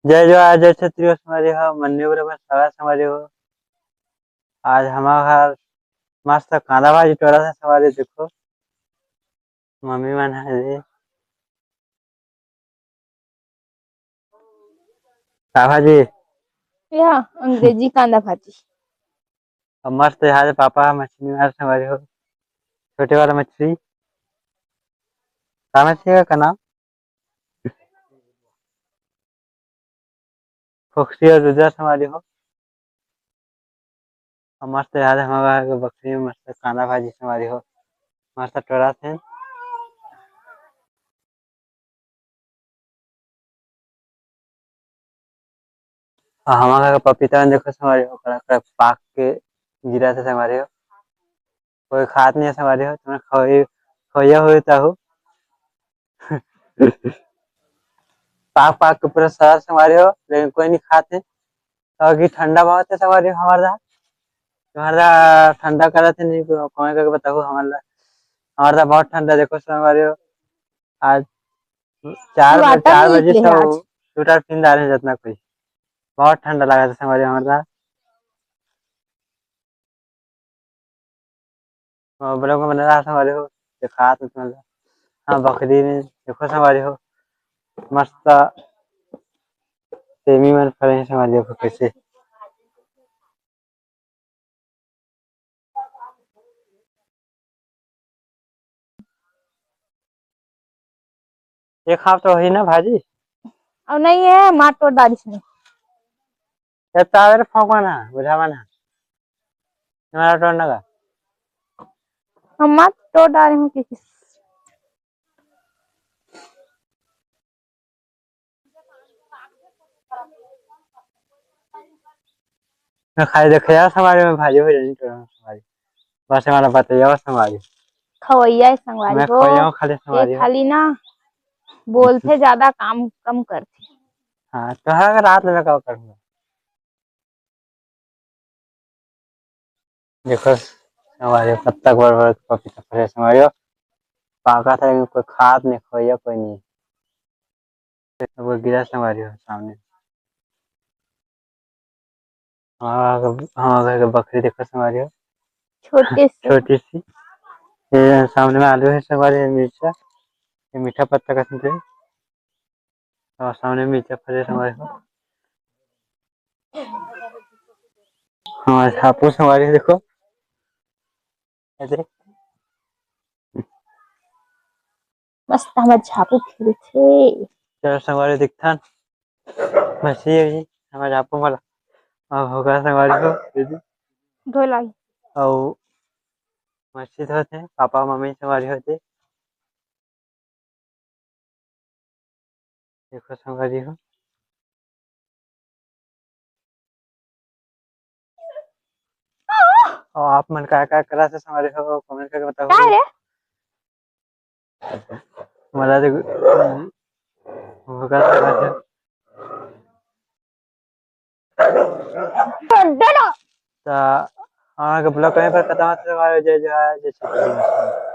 जय जवाहर जय क्षत्रिय हमारे हो मन्ने बराबर सवा हमारे हो। आज हमारा घर मस्त कांदा भाजी टोरा से सवारे देखो मम्मी मन है का भाजी या अंग्रेजी कांदा भाजी। और मस्त यहाँ पापा मछली मार हमारे हो छोटे वाला मछली का मछली का नाम फोक्सी और रुद्र हमारी हो। और मस्त याद है हमारा बकरी में मस्त कांदा भाजी हमारी हो मस्त टोरा थे। और हमारा पपीता देखो हमारी हो पाक के गिरा थे हमारे हो कोई खात नहीं है हमारे हो तुम्हें खोया हुए हो पाक पाक के पूरा शहर हमारे हो लेकिन कोई नहीं खाते क्योंकि ठंडा बहुत है हमारे हमारा तुम्हारा ठंडा करा थे नहीं कौन करके बताओ हमारा हमारा बहुत ठंडा देखो हमारे हो। आज वाटा चार नहीं बजे निकले से है आज। स्वेटर पहन रहे हैं जितना कोई बहुत ठंडा लगा था हमारे हमारा बड़ों को बना रहा था हमारे हो खास मतलब हाँ बकरी में देखो हमारे हो मस्त सेमी मन फरे हैं हमारे देखो कैसे एक हाफ तो वही ना भाजी अब नहीं है मार तोड़ दारी से तावेर फौकना बुझावाना हमारा टोन लगा हम मार तोड़ डाले हूँ किसी खाली देखे यार हमारे में भाजी हो जानी टोन हमारी बस हमारा बताइए बस हमारी खवैया संगवारी मैं हो। खोया हूँ खाली एक हमारी हो। खाली ना बोलते ज्यादा काम कम करते। हाँ तो हर रात में मैं क्या करूँगा देखो हमारे पत्ता बड़ बड़ पपीता फ्रेश हमारे पाका था लेकिन कोई खाद नहीं खोया कोई नहीं वो गिरा हमारी हो सामने हमारे घर के बकरी देखो हमारी हो छोटे से छोटी सी ये सामने में आलू है हमारे मिर्चा ये मीठा पत्ता का सीधे और सामने मिर्चा फ्रेश हमारे हो हमारे हापुस हमारे देखो ऐसे मस्त हमारे झापू खेल थे। चलो हमारे दिखता मछली है जी हमारे हापू वाला और होगा हमारे को दीदी ढोलाई और मछली होते पापा मम्मी हमारी होते देखो हमारी हो और आप मन क्या करा से हमारे हो कमेंट करके बताओ रे मला होगा हमारे तो हमारे ब्लॉग कहीं पर खत्म होता है हमारे जय जय जय श्री कृष्ण।